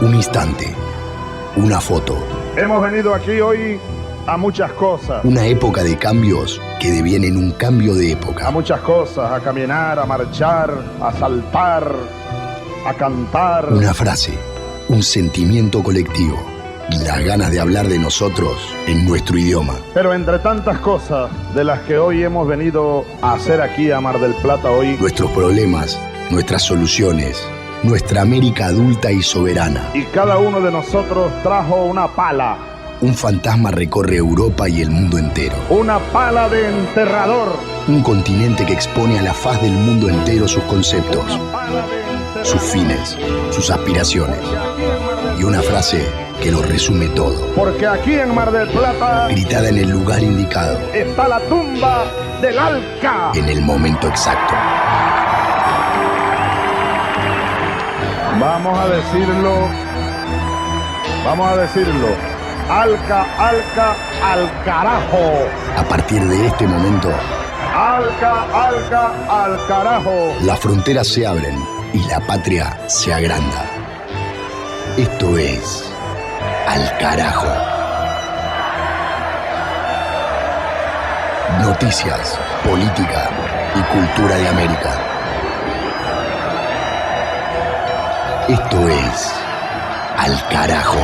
Un instante, una foto. Hemos venido aquí hoy a muchas cosas. Una época de cambios que devienen un cambio de época. A muchas cosas, a caminar, a marchar, a saltar, a cantar. Una frase, un sentimiento colectivo y las ganas de hablar de nosotros en nuestro idioma. Pero entre tantas cosas de las que hoy hemos venido a hacer aquí a Mar del Plata hoy, nuestros problemas, nuestras soluciones, nuestra América adulta y soberana. Y cada uno de nosotros trajo una pala. Un fantasma recorre Europa y el mundo entero. Una pala de enterrador. Un continente que expone a la faz del mundo entero sus conceptos, sus fines, sus aspiraciones. Y una frase que lo resume todo. Porque aquí en Mar del Plata, gritada en el lugar indicado, está la tumba del Alca. En el momento exacto. Vamos a decirlo. Alca, Alca, al carajo. A partir de este momento, Alca, Alca, al carajo. Las fronteras se abren y la patria se agranda. Esto es Al Carajo. Noticias, política y cultura de América. Esto es Al Carajo.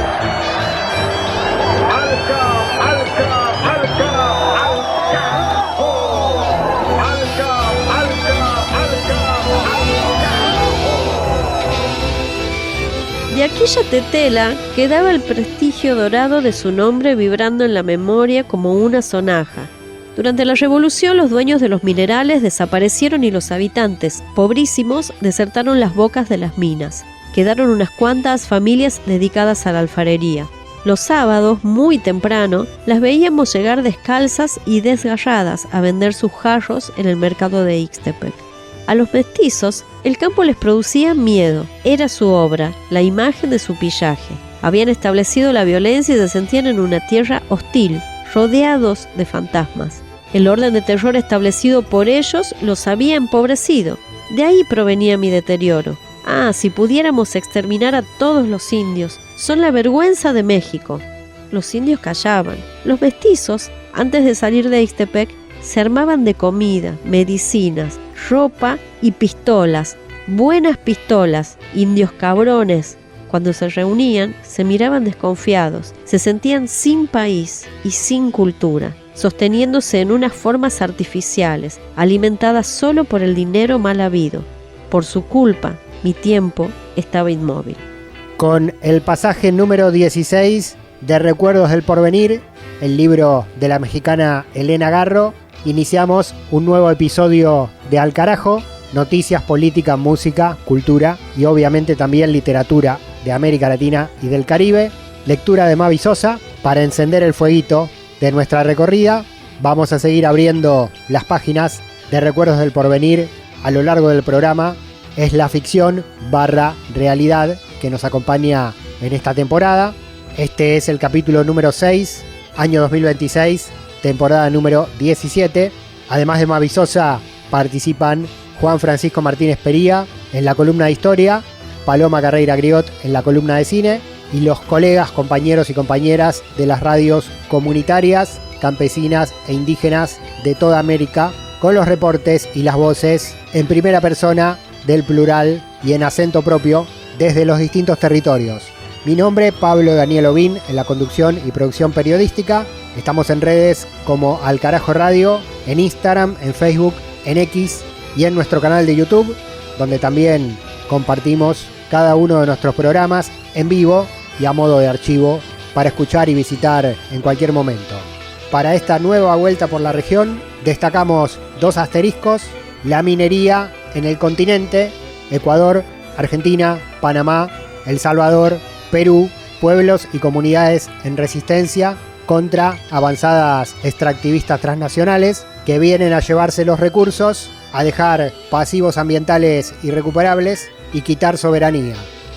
De aquella tetela quedaba el prestigio dorado de su nombre vibrando en la memoria como una sonaja. Durante la revolución los dueños de los minerales desaparecieron y los habitantes, pobrísimos, desertaron las bocas de las minas. Quedaron unas cuantas familias dedicadas a la alfarería. Los sábados, muy temprano, las veíamos llegar descalzas y desgarradas a vender sus jarros en el mercado de Ixtepec. A los mestizos, el campo les producía miedo. Era su obra, la imagen de su pillaje. Habían establecido la violencia y se sentían en una tierra hostil, rodeados de fantasmas. El orden de terror establecido por ellos los había empobrecido. De ahí provenía mi deterioro. Si pudiéramos exterminar a todos los indios. Son la vergüenza de México. Los indios callaban. Los mestizos, antes de salir de Ixtepec, se armaban de comida, medicinas, ropa y pistolas. Buenas pistolas, indios cabrones. Cuando se reunían, se miraban desconfiados. Se sentían sin país y sin cultura, sosteniéndose en unas formas artificiales, alimentadas solo por el dinero mal habido. Por su culpa, mi tiempo estaba inmóvil. Con el pasaje número 16 de Recuerdos del Porvenir, el libro de la mexicana Elena Garro, iniciamos un nuevo episodio de Al Carajo, noticias, política, música, cultura y obviamente también literatura de América Latina y del Caribe. Lectura de Mavi Sosa para encender el fueguito de nuestra recorrida. Vamos a seguir abriendo las páginas de Recuerdos del Porvenir a lo largo del programa. Es la ficción / realidad que nos acompaña en esta temporada. Este es el capítulo número 6, año 2026, temporada número 17. Además de Mavi Sosa, participan Juan Francisco Martínez Pería en la columna de historia, Paloma Carreira Griot en la columna de cine y los colegas, compañeros y compañeras de las radios comunitarias, campesinas e indígenas de toda América, con los reportes y las voces en primera persona del plural y en acento propio desde los distintos territorios. Mi nombre, Pablo Daniel Ovín, en la conducción y producción periodística. Estamos en redes como Al Carajo Radio, en Instagram, en Facebook, en X y en nuestro canal de YouTube, donde también compartimos cada uno de nuestros programas en vivo y a modo de archivo para escuchar y visitar en cualquier momento. Para esta nueva vuelta por la región, destacamos 2 asteriscos: la minería en el continente, Ecuador, Argentina, Panamá, El Salvador, Perú, pueblos y comunidades en resistencia contra avanzadas extractivistas transnacionales que vienen a llevarse los recursos, a dejar pasivos ambientales irrecuperables y quitar soberanía.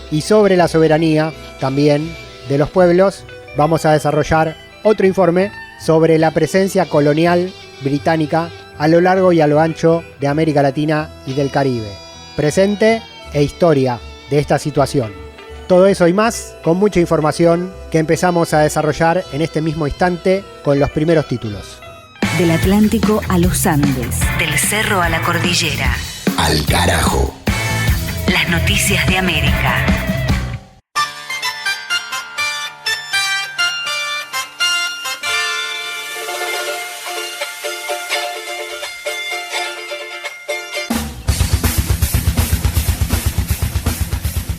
Y sobre la soberanía también de los pueblos vamos a desarrollar otro informe sobre la presencia colonial británica a lo largo y a lo ancho de América Latina y del Caribe. Presente e historia de esta situación. Todo eso y más, con mucha información que empezamos a desarrollar en este mismo instante con los primeros títulos. Del Atlántico a los Andes, del cerro a la cordillera. Al carajo. Las noticias de América.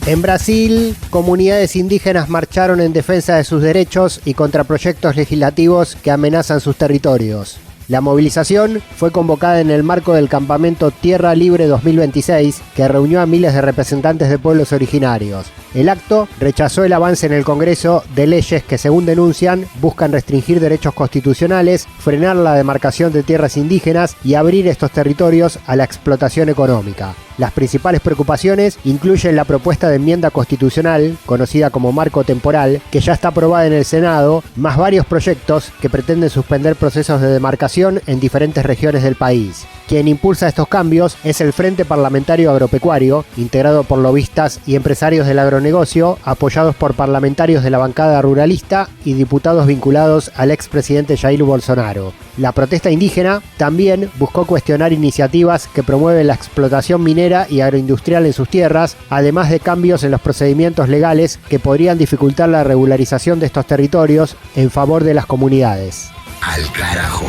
En Brasil, comunidades indígenas marcharon en defensa de sus derechos y contra proyectos legislativos que amenazan sus territorios. La movilización fue convocada en el marco del campamento Tierra Libre 2026, que reunió a miles de representantes de pueblos originarios. El acto rechazó el avance en el Congreso de leyes que, según denuncian, buscan restringir derechos constitucionales, frenar la demarcación de tierras indígenas y abrir estos territorios a la explotación económica. Las principales preocupaciones incluyen la propuesta de enmienda constitucional, conocida como marco temporal, que ya está aprobada en el Senado, más varios proyectos que pretenden suspender procesos de demarcación en diferentes regiones del país. Quien impulsa estos cambios es el Frente Parlamentario Agropecuario, integrado por lobistas y empresarios del agronegocio, apoyados por parlamentarios de la bancada ruralista y diputados vinculados al expresidente Jair Bolsonaro. La protesta indígena también buscó cuestionar iniciativas que promueven la explotación minera y agroindustrial en sus tierras, además de cambios en los procedimientos legales que podrían dificultar la regularización de estos territorios en favor de las comunidades. Al carajo.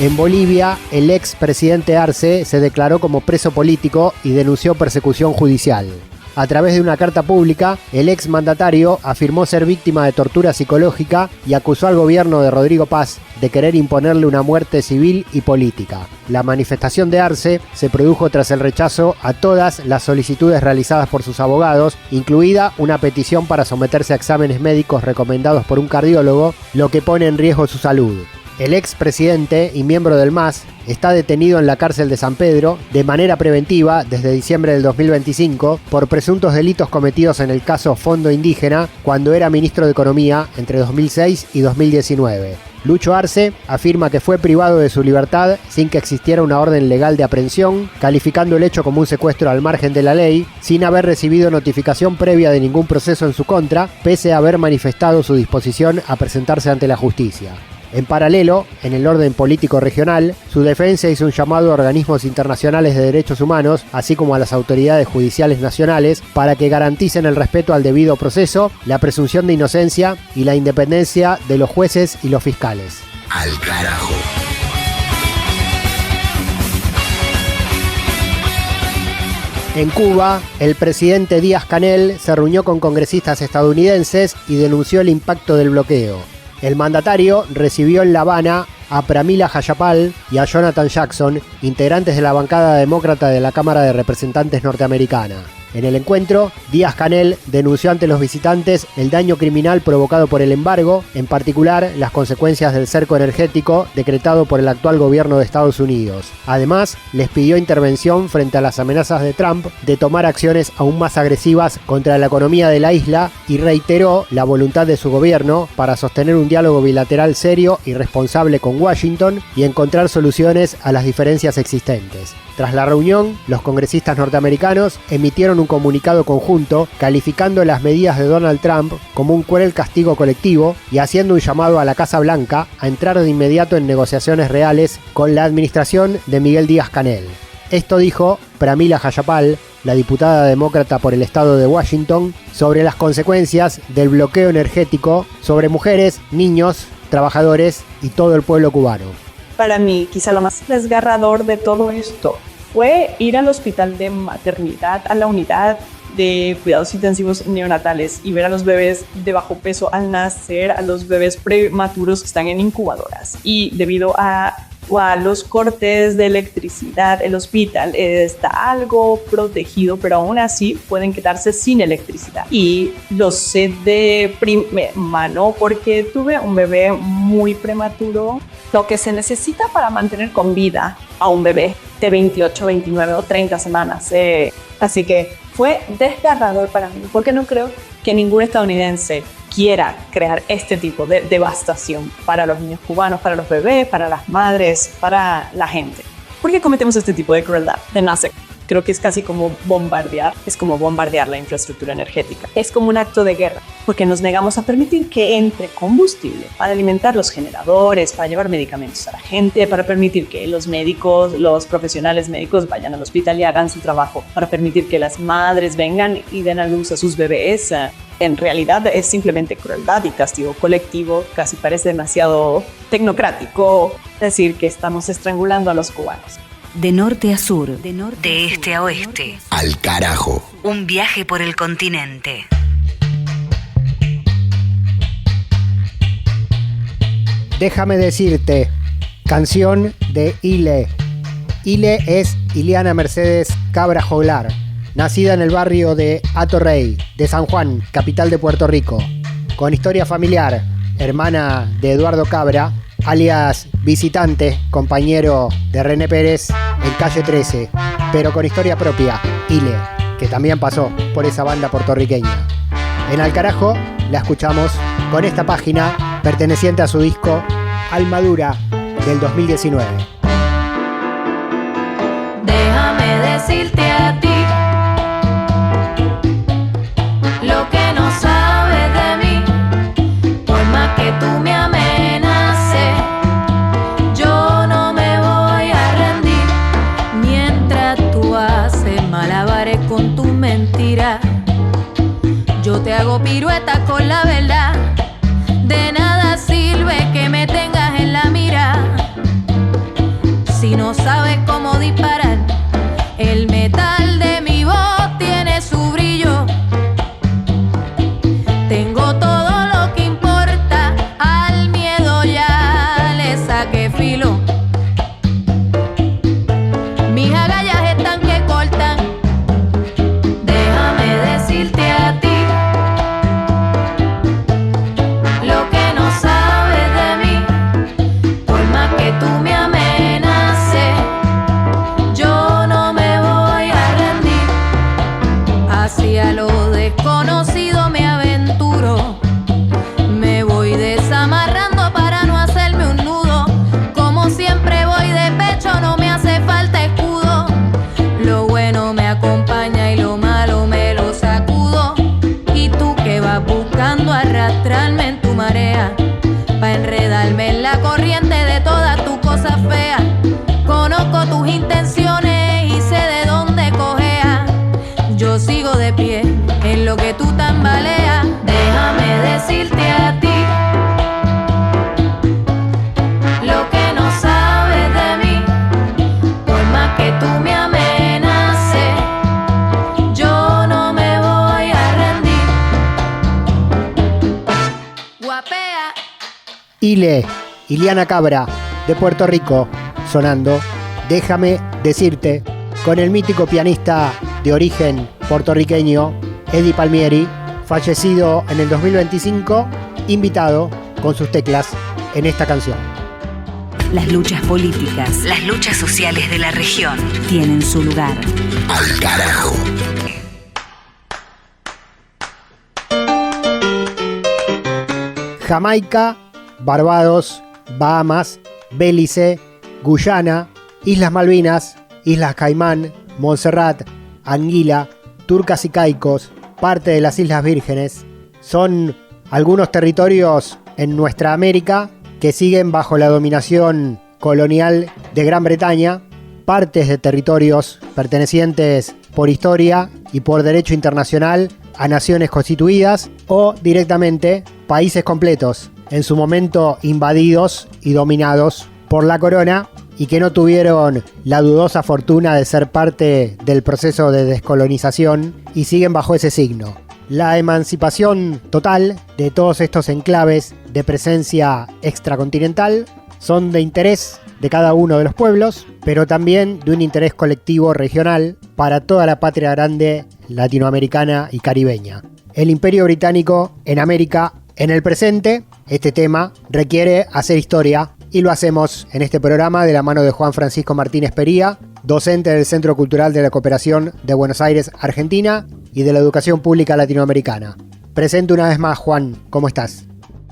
En Bolivia, el expresidente Arce se declaró como preso político y denunció persecución judicial. A través de una carta pública, el exmandatario afirmó ser víctima de tortura psicológica y acusó al gobierno de Rodrigo Paz de querer imponerle una muerte civil y política. La manifestación de Arce se produjo tras el rechazo a todas las solicitudes realizadas por sus abogados, incluida una petición para someterse a exámenes médicos recomendados por un cardiólogo, lo que pone en riesgo su salud. El expresidente y miembro del MAS está detenido en la cárcel de San Pedro de manera preventiva desde diciembre del 2025 por presuntos delitos cometidos en el caso Fondo Indígena cuando era ministro de Economía entre 2006 y 2019. Lucho Arce afirma que fue privado de su libertad sin que existiera una orden legal de aprehensión, calificando el hecho como un secuestro al margen de la ley, sin haber recibido notificación previa de ningún proceso en su contra, pese a haber manifestado su disposición a presentarse ante la justicia. En paralelo, en el orden político regional, su defensa hizo un llamado a organismos internacionales de derechos humanos, así como a las autoridades judiciales nacionales, para que garanticen el respeto al debido proceso, la presunción de inocencia y la independencia de los jueces y los fiscales. Al carajo. En Cuba, el presidente Díaz-Canel se reunió con congresistas estadounidenses y denunció el impacto del bloqueo. El mandatario recibió en La Habana a Pramila Jayapal y a Jonathan Jackson, integrantes de la bancada demócrata de la Cámara de Representantes norteamericana. En el encuentro, Díaz-Canel denunció ante los visitantes el daño criminal provocado por el embargo, en particular las consecuencias del cerco energético decretado por el actual gobierno de Estados Unidos. Además, les pidió intervención frente a las amenazas de Trump de tomar acciones aún más agresivas contra la economía de la isla y reiteró la voluntad de su gobierno para sostener un diálogo bilateral serio y responsable con Washington y encontrar soluciones a las diferencias existentes. Tras la reunión, los congresistas norteamericanos emitieron un comunicado conjunto calificando las medidas de Donald Trump como un cruel castigo colectivo y haciendo un llamado a la Casa Blanca a entrar de inmediato en negociaciones reales con la administración de Miguel Díaz-Canel. Esto dijo Pramila Jayapal, la diputada demócrata por el estado de Washington, sobre las consecuencias del bloqueo energético sobre mujeres, niños, trabajadores y todo el pueblo cubano. Para mí, quizá lo más desgarrador de todo esto fue ir al hospital de maternidad, a la unidad de cuidados intensivos neonatales y ver a los bebés de bajo peso al nacer, a los bebés prematuros que están en incubadoras. Y debido a los cortes de electricidad, el hospital está algo protegido, pero aún así pueden quedarse sin electricidad. Y lo sé de primera mano porque tuve un bebé muy prematuro. Lo que se necesita para mantener con vida a un bebé de 28, 29 o 30 semanas. Así que fue desgarrador para mí, porque no creo que ningún estadounidense quiera crear este tipo de devastación para los niños cubanos, para los bebés, para las madres, para la gente. ¿Por qué cometemos este tipo de crueldad? De nacer. Creo que es casi como bombardear, la infraestructura energética. Es como un acto de guerra, porque nos negamos a permitir que entre combustible para alimentar los generadores, para llevar medicamentos a la gente, para permitir que los médicos, los profesionales médicos vayan al hospital y hagan su trabajo, para permitir que las madres vengan y den a luz a sus bebés. En realidad es simplemente crueldad y castigo colectivo, casi parece demasiado tecnocrático decir que estamos estrangulando a los cubanos. De norte a sur, de este a oeste. Al carajo. Un viaje por el continente. Déjame decirte, canción de Ile. Ile es Ileana Mercedes Cabra Joglar, nacida en el barrio de Hato Rey, de San Juan, capital de Puerto Rico. Con historia familiar, hermana de Eduardo Cabra, alias Visitante, compañero de René Pérez en Calle 13, pero con historia propia, Ile, que también pasó por esa banda puertorriqueña. En Al Carajo la escuchamos con esta página perteneciente a su disco Almadura del 2019. Déjame decirte a ti lo que no sabes de mí, por más que tú me amenaces, yo no me voy a rendir, mientras tú haces malabares con tus mentiras, yo te hago pirueta con la verdad, de nada sirve que me tengas en la mira, si no sabes cómo disparar, el metal de mi voz tiene su brillo. Tengo todo lo que importa, al miedo ya le saqué filo. Mis agallas están que cortan. Déjame decirte a ti lo que no sabes de mí, por más que tú me amenaces, yo no me voy a rendir. Hacia lo desconocido me aventuro, me voy desamarrando para no hacerme un nudo. Como siempre voy de pecho, no me hace falta escudo. Lo bueno me acompaña y lo malo me lo sacudo. Y tú que vas buscando arrastrarme en tu marea, pa' enredarme en la corriente de todas tus cosas feas. Conozco tus intenciones y sé de dónde cojeas. Yo sigo de pie en lo que tú tambaleas. Déjame decirte a ti lo que no sabes de mí, por más que tú me amenaces, yo no me voy a rendir. Guapea. Ile, Ileana Cabra, de Puerto Rico, sonando Déjame decirte, con el mítico pianista de origen puertorriqueño Eddie Palmieri, fallecido en el 2025, invitado con sus teclas en esta canción. Las luchas políticas, las luchas sociales de la región tienen su lugar. Al carajo. Jamaica, Barbados, Bahamas, Belice, Guyana, Islas Malvinas, Islas Caimán, Montserrat, Anguila, Turcas y Caicos, parte de las Islas Vírgenes, son algunos territorios en nuestra América que siguen bajo la dominación colonial de Gran Bretaña, partes de territorios pertenecientes por historia y por derecho internacional a naciones constituidas o directamente países completos, en su momento invadidos y dominados por la corona y que no tuvieron la dudosa fortuna de ser parte del proceso de descolonización y siguen bajo ese signo. La emancipación total de todos estos enclaves de presencia extracontinental son de interés de cada uno de los pueblos, pero también de un interés colectivo regional para toda la patria grande latinoamericana y caribeña. El Imperio Británico en América en el presente, este tema requiere hacer historia y lo hacemos en este programa de la mano de Juan Francisco Martínez Pería, docente del Centro Cultural de la Cooperación de Buenos Aires, Argentina, y de la Educación Pública Latinoamericana. Presente una vez más, Juan, ¿cómo estás?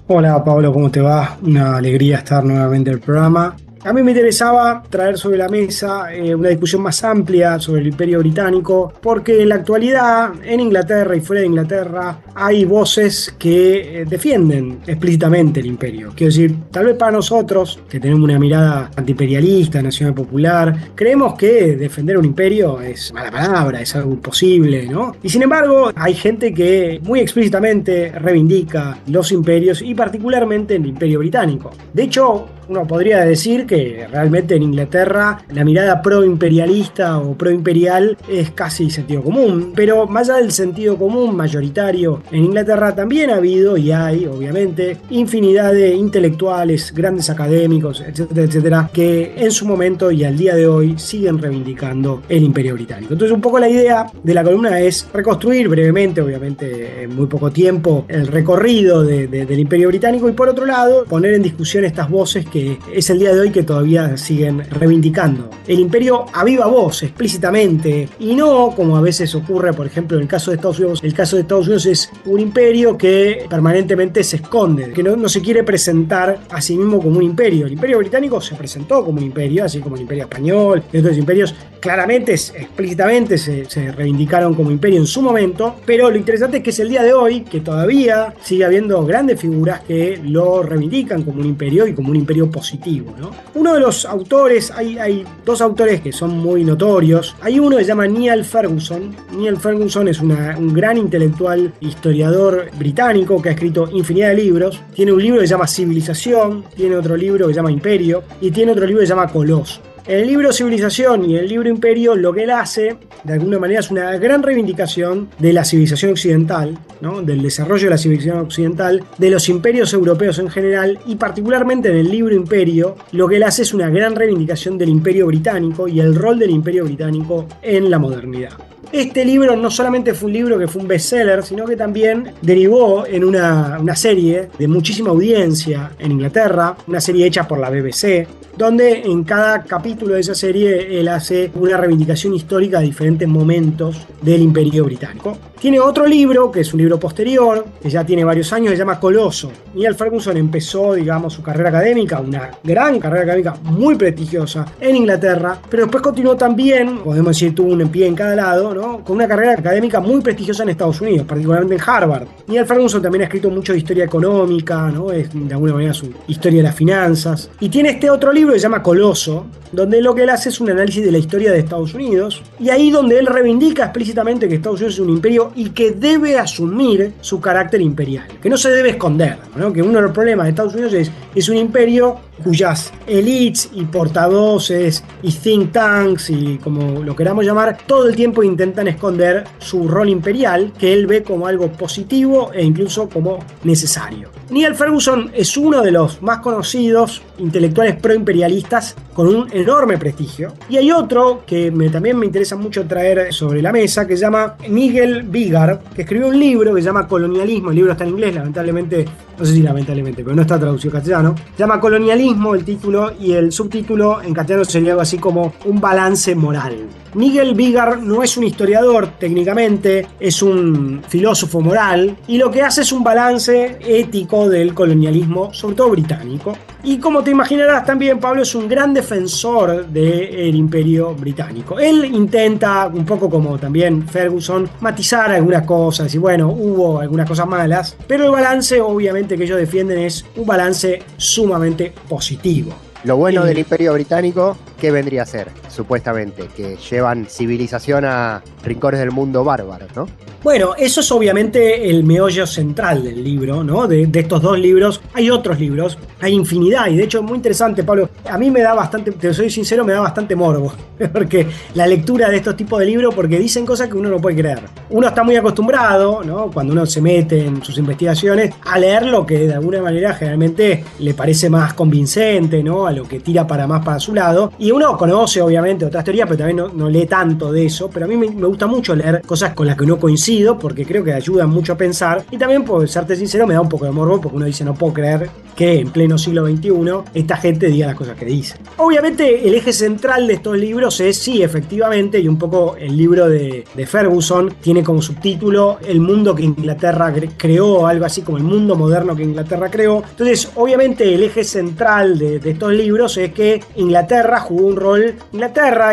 Hola Pablo, ¿cómo te va? Una alegría estar nuevamente en el programa. A mí me interesaba traer sobre la mesa una discusión más amplia sobre el Imperio Británico, porque en la actualidad, en Inglaterra y fuera de Inglaterra, hay voces que defienden explícitamente el imperio. Quiero decir, tal vez para nosotros, que tenemos una mirada antiimperialista, nacional popular, creemos que defender un imperio es mala palabra, es algo imposible, ¿no? Y sin embargo, hay gente que muy explícitamente reivindica los imperios y particularmente el Imperio Británico. De hecho, uno podría decir que realmente en Inglaterra la mirada pro-imperialista o pro-imperial es casi sentido común, pero más allá del sentido común mayoritario, en Inglaterra también ha habido y hay, obviamente, infinidad de intelectuales, grandes académicos, etcétera, etcétera, que en su momento y al día de hoy siguen reivindicando el Imperio Británico. Entonces, un poco la idea de la columna es reconstruir brevemente, obviamente en muy poco tiempo, el recorrido del Imperio Británico y, por otro lado, poner en discusión estas voces que es el día de hoy que todavía siguen reivindicando. El imperio a viva voz, explícitamente, y no como a veces ocurre, por ejemplo, en el caso de Estados Unidos. El caso de Estados Unidos es un imperio que permanentemente se esconde, que no se quiere presentar a sí mismo como un imperio. El Imperio Británico se presentó como un imperio, así como el Imperio Español y otros imperios claramente, explícitamente se reivindicaron como imperio en su momento, pero lo interesante es que es el día de hoy que todavía sigue habiendo grandes figuras que lo reivindican como un imperio y como un imperio positivo, ¿no? Uno de los autores, hay dos autores que son muy notorios. Hay uno que se llama Niall Ferguson. Niall Ferguson es un gran intelectual historiador británico que ha escrito infinidad de libros. Tiene un libro que se llama Civilización, tiene otro libro que se llama Imperio y tiene otro libro que se llama Coloso. En el libro Civilización y el libro Imperio, lo que él hace, de alguna manera, es una gran reivindicación de la civilización occidental, ¿no? Del desarrollo de la civilización occidental, de los imperios europeos en general, y particularmente en el libro Imperio, lo que él hace es una gran reivindicación del Imperio Británico y el rol del Imperio Británico en la modernidad. Este libro no solamente fue un libro que fue un bestseller, sino que también derivó en una serie de muchísima audiencia en Inglaterra, una serie hecha por la BBC, donde en cada capítulo de esa serie él hace una reivindicación histórica de diferentes momentos del Imperio Británico. Tiene otro libro, que es un libro posterior, que ya tiene varios años, que se llama Coloso. Niall Ferguson empezó, digamos, su carrera académica, una gran carrera académica muy prestigiosa en Inglaterra, pero después continuó también, podemos decir, tuvo un pie en cada lado, ¿no? Con una carrera académica muy prestigiosa en Estados Unidos, particularmente en Harvard. Niall Ferguson también ha escrito mucho de historia económica, ¿no? Es de alguna manera su historia de las finanzas. Y tiene este otro libro que se llama Coloso, donde lo que él hace es un análisis de la historia de Estados Unidos, y ahí donde él reivindica explícitamente que Estados Unidos es un imperio y que debe asumir su carácter imperial, que no se debe esconder, ¿no? Que uno de los problemas de Estados Unidos es un imperio cuyas elites y portavoces y think tanks y como lo queramos llamar, todo el tiempo intentan esconder su rol imperial, que él ve como algo positivo e incluso como necesario. Niall Ferguson es uno de los más conocidos intelectuales proimperialistas con un enorme prestigio, y hay otro que también me interesa mucho traer sobre la mesa, que se llama Nigel Biggar, que escribió un libro que se llama Colonialismo. El libro está en inglés, lamentablemente, no sé si lamentablemente, pero no está traducido al castellano. Se llama Colonialismo el título, y el subtítulo en castellano sería algo así como Un balance moral. Nigel Biggar no es un historiador técnicamente, es un filósofo moral, y lo que hace es un balance ético del colonialismo, sobre todo británico. Y como te imaginarás también, Pablo es un gran defensor del Imperio Británico. Él intenta, un poco como también Ferguson, matizar algunas cosas, y bueno, hubo algunas cosas malas, pero el balance obviamente que ellos defienden es un balance sumamente positivo. Lo bueno del Imperio Británico, ¿qué vendría a ser? Supuestamente, que llevan civilización a rincones del mundo bárbaros, ¿no? Bueno, eso es obviamente el meollo central del libro, ¿no? De estos dos libros. Hay otros libros, hay infinidad, y de hecho es muy interesante, Pablo. A mí me da bastante, te soy sincero, me da bastante morbo, porque la lectura de estos tipos de libros, porque dicen cosas que uno no puede creer. Uno está muy acostumbrado, ¿no? Cuando uno se mete en sus investigaciones, a leer lo que de alguna manera generalmente le parece más convincente, ¿no? A lo que tira más para su lado. Y uno conoce, obviamente, otras teorías, pero también no lee tanto de eso. Pero a mí me gusta mucho leer cosas con las que uno coincide, porque creo que ayudan mucho a pensar, y también, por serte sincero, me da un poco de morbo, porque uno dice, no puedo creer que en pleno siglo XXI esta gente diga las cosas que dice. Obviamente el eje central de estos libros es, sí, efectivamente, y un poco el libro de Ferguson tiene como subtítulo El mundo que Inglaterra creó, algo así como el mundo moderno que Inglaterra creó. Entonces, obviamente el eje central de estos libros es que Inglaterra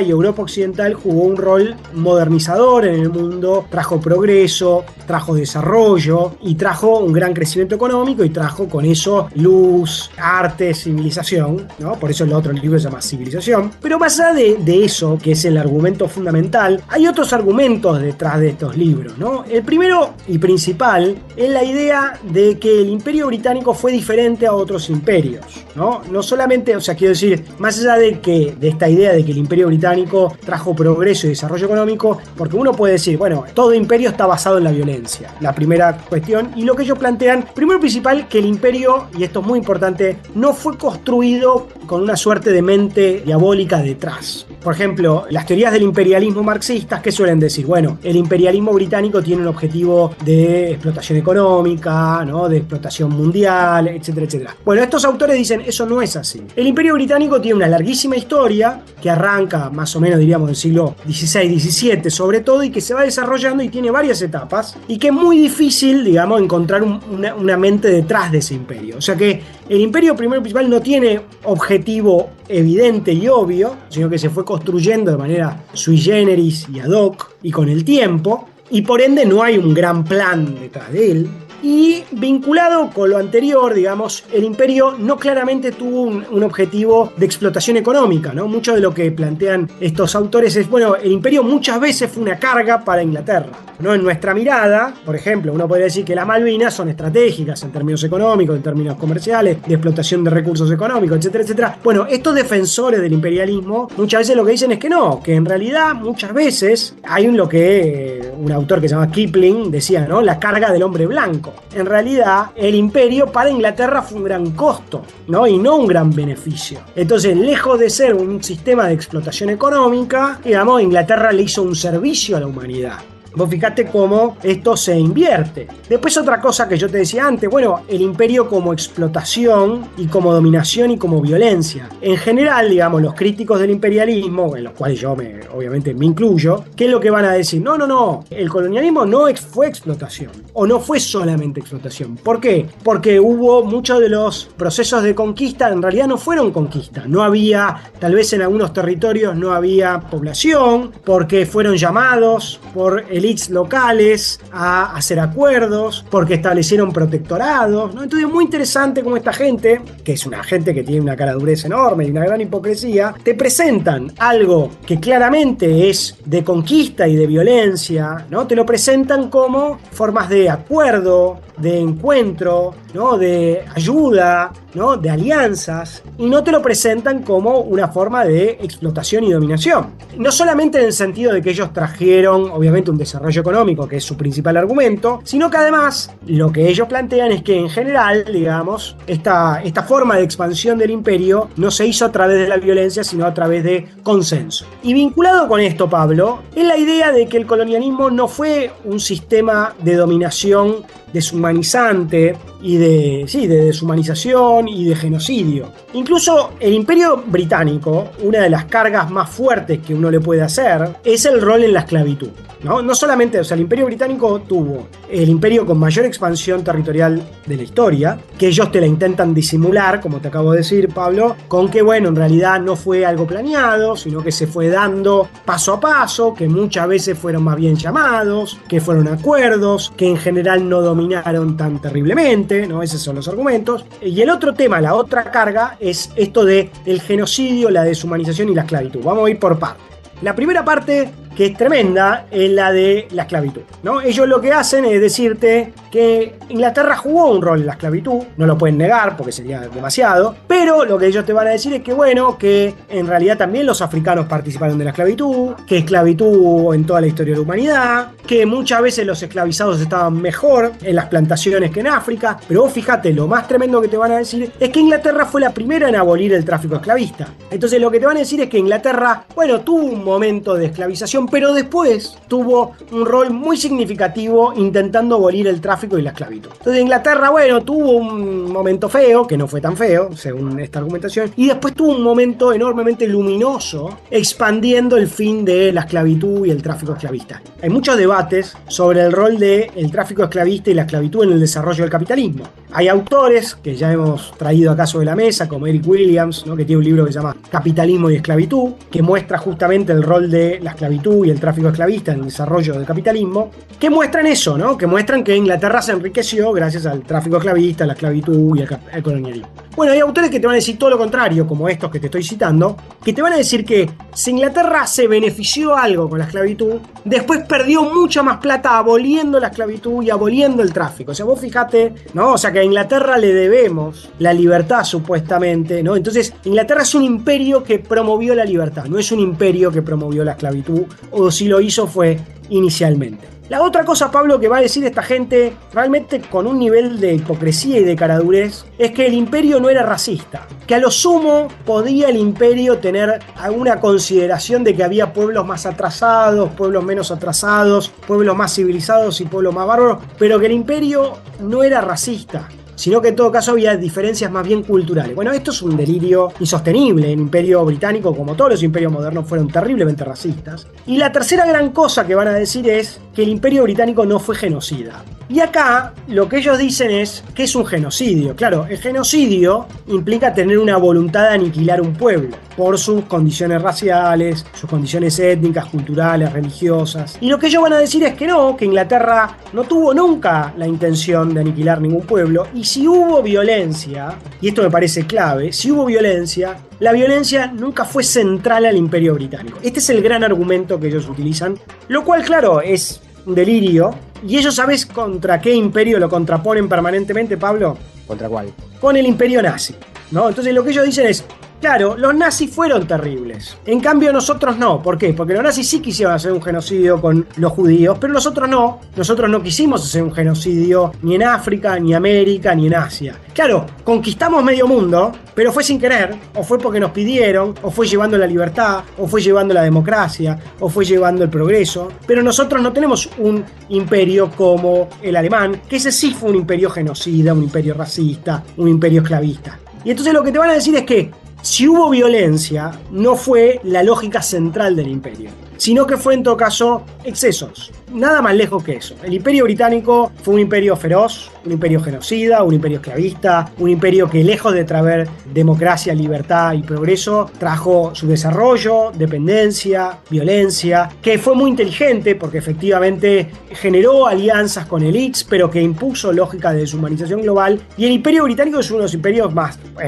y Europa Occidental jugó un rol modernizador en el mundo, trajo progreso, trajo desarrollo y trajo un gran crecimiento económico y trajo con eso luz, arte, civilización, ¿no? Por eso el otro libro se llama Civilización. Pero más allá de eso, que es el argumento fundamental, hay otros argumentos detrás de estos libros, ¿no? El primero y principal es la idea de que el Imperio Británico fue diferente a otros imperios, ¿no? No solamente, o sea, quiero decir, más allá de esta idea de que el Imperio Británico trajo progreso y desarrollo económico, porque uno puede decir, bueno, todo imperio está basado en la violencia, la primera cuestión, y lo que ellos plantean, primero y principal, que el imperio, y esto es muy importante, no fue construido con una suerte de mente diabólica detrás. Por ejemplo, las teorías del imperialismo marxistas, ¿qué suelen decir? Bueno, el imperialismo británico tiene un objetivo de explotación económica, ¿no? De explotación mundial, etcétera, etcétera. Bueno, estos autores dicen, eso no es así. El imperio británico tiene una larguísima historia que arranca más o menos, diríamos, del siglo XVI, XVII sobre todo, y que se va desarrollando y tiene varias etapas, y que es muy difícil, digamos, encontrar una mente detrás de ese imperio. O sea que el imperio primero y principal no tiene objetivo evidente y obvio, sino que se fue construyendo de manera sui generis y ad hoc y con el tiempo, y por ende no hay un gran plan detrás de él. Y vinculado con lo anterior, digamos, el imperio no claramente tuvo un objetivo de explotación económica, ¿no? Mucho de lo que plantean estos autores es, bueno, el imperio muchas veces fue una carga para Inglaterra, ¿no? En nuestra mirada, por ejemplo, uno podría decir que las Malvinas son estratégicas en términos económicos, en términos comerciales, de explotación de recursos económicos, etcétera, etcétera. Bueno, estos defensores del imperialismo muchas veces lo que dicen es que no, que en realidad muchas veces hay lo que un autor que se llama Kipling decía, ¿no? La carga del hombre blanco. En realidad, el imperio para Inglaterra fue un gran costo, ¿no? Y no un gran beneficio. Entonces, lejos de ser un sistema de explotación económica, digamos, Inglaterra le hizo un servicio a la humanidad. Vos fijate cómo esto se invierte. Después otra cosa que yo te decía antes, bueno, el imperio como explotación y como dominación y como violencia. En general, digamos, los críticos del imperialismo, en los cuales yo obviamente me incluyo, ¿qué es lo que van a decir? No, el colonialismo no fue explotación, o no fue solamente explotación. ¿Por qué? Porque hubo muchos de los procesos de conquista, en realidad no fueron conquista. No había, tal vez en algunos territorios no había población, porque fueron llamados por el élites locales a hacer acuerdos, porque establecieron protectorados, ¿no? Entonces es muy interesante cómo esta gente, que es una gente que tiene una caradurez enorme y una gran hipocresía, te presentan algo que claramente es de conquista y de violencia, ¿no? Te lo presentan como formas de acuerdo, de encuentro, ¿no? De ayuda, ¿no? De alianzas, y no te lo presentan como una forma de explotación y dominación. No solamente en el sentido de que ellos trajeron, obviamente, un desarrollo económico, que es su principal argumento, sino que además lo que ellos plantean es que en general, digamos, esta forma de expansión del imperio no se hizo a través de la violencia, sino a través de consenso. Y vinculado con esto, Pablo, es la idea de que el colonialismo no fue un sistema de dominación deshumanizante y de deshumanización y de genocidio. Incluso el Imperio Británico, una de las cargas más fuertes que uno le puede hacer es el rol en la esclavitud, ¿no? No solamente, o sea, el Imperio Británico tuvo el imperio con mayor expansión territorial de la historia, que ellos te la intentan disimular, como te acabo de decir, Pablo, con que, bueno, en realidad no fue algo planeado, sino que se fue dando paso a paso, que muchas veces fueron más bien llamados, que fueron acuerdos, que en general no dominaron tan terriblemente, ¿no? Esos son los argumentos. Y el otro tema, la otra carga, es esto de el genocidio, la deshumanización y la esclavitud. Vamos a ir por partes. La primera parte, que es tremenda, es la de la esclavitud, ¿no? Ellos lo que hacen es decirte que Inglaterra jugó un rol en la esclavitud, no lo pueden negar porque sería demasiado, pero lo que ellos te van a decir es que, bueno, que en realidad también los africanos participaron de la esclavitud, que esclavitud hubo en toda la historia de la humanidad, que muchas veces los esclavizados estaban mejor en las plantaciones que en África, pero vos fíjate, lo más tremendo que te van a decir es que Inglaterra fue la primera en abolir el tráfico esclavista. Entonces lo que te van a decir es que Inglaterra, bueno, tuvo un momento de esclavización, colonización, pero después tuvo un rol muy significativo intentando abolir el tráfico y la esclavitud. Entonces Inglaterra, bueno, tuvo un momento feo, que no fue tan feo, según esta argumentación, y después tuvo un momento enormemente luminoso expandiendo el fin de la esclavitud y el tráfico esclavista. Hay muchos debates sobre el rol del tráfico esclavista y la esclavitud en el desarrollo del capitalismo. Hay autores que ya hemos traído acá sobre la mesa, como Eric Williams, ¿no?, que tiene un libro que se llama Capitalismo y Esclavitud, que muestra justamente el rol de la esclavitud y el tráfico esclavista en el desarrollo del capitalismo, que muestran eso, ¿no?, que muestran que Inglaterra se enriqueció gracias al tráfico esclavista, la esclavitud y el colonialismo. Bueno, hay autores que te van a decir todo lo contrario, como estos que te estoy citando, que te van a decir que si Inglaterra se benefició algo con la esclavitud, después perdió mucha más plata aboliendo la esclavitud y aboliendo el tráfico. O sea, vos fijate, ¿no? O sea, que a Inglaterra le debemos la libertad supuestamente, ¿no? Entonces, Inglaterra es un imperio que promovió la libertad, no es un imperio que promovió la esclavitud, o si lo hizo fue inicialmente. La otra cosa, Pablo, que va a decir esta gente, realmente con un nivel de hipocresía y de caradurez, es que el imperio no era racista. Que a lo sumo podía el imperio tener alguna consideración de que había pueblos más atrasados, pueblos menos atrasados, pueblos más civilizados y pueblos más bárbaros, pero que el imperio no era racista, sino que en todo caso había diferencias más bien culturales. Bueno, esto es un delirio insostenible. El imperio británico, como todos los imperios modernos, fueron terriblemente racistas. Y la tercera gran cosa que van a decir es que el imperio británico no fue genocida. Y acá lo que ellos dicen es que es un genocidio. Claro, el genocidio implica tener una voluntad de aniquilar un pueblo por sus condiciones raciales, sus condiciones étnicas, culturales, religiosas. Y lo que ellos van a decir es que no, que Inglaterra no tuvo nunca la intención de aniquilar ningún pueblo. Y si hubo violencia, y esto me parece clave, si hubo violencia, la violencia nunca fue central al imperio británico. Este es el gran argumento que ellos utilizan, lo cual, claro, es un delirio. ¿Y ellos sabes contra qué imperio lo contraponen permanentemente, Pablo? ¿Contra cuál? Con el imperio nazi, ¿no? Entonces lo que ellos dicen es, claro, los nazis fueron terribles. En cambio nosotros no. ¿Por qué? Porque los nazis sí quisieron hacer un genocidio con los judíos, pero nosotros no. Nosotros no quisimos hacer un genocidio ni en África, ni América, ni en Asia. Claro, conquistamos medio mundo, pero fue sin querer, o fue porque nos pidieron, o fue llevando la libertad, o fue llevando la democracia, o fue llevando el progreso. Pero nosotros no tenemos un imperio como el alemán, que ese sí fue un imperio genocida, un imperio racista, un imperio esclavista. Y entonces lo que te van a decir es que si hubo violencia, no fue la lógica central del imperio, sino que fue en todo caso excesos. Nada más lejos que eso. El imperio británico fue un imperio feroz, un imperio genocida, un imperio esclavista, un imperio que lejos de traer democracia, libertad y progreso, trajo su desarrollo, dependencia, violencia, que fue muy inteligente porque efectivamente generó alianzas con élites, pero que impuso lógica de deshumanización global. Y el imperio británico es uno de los imperios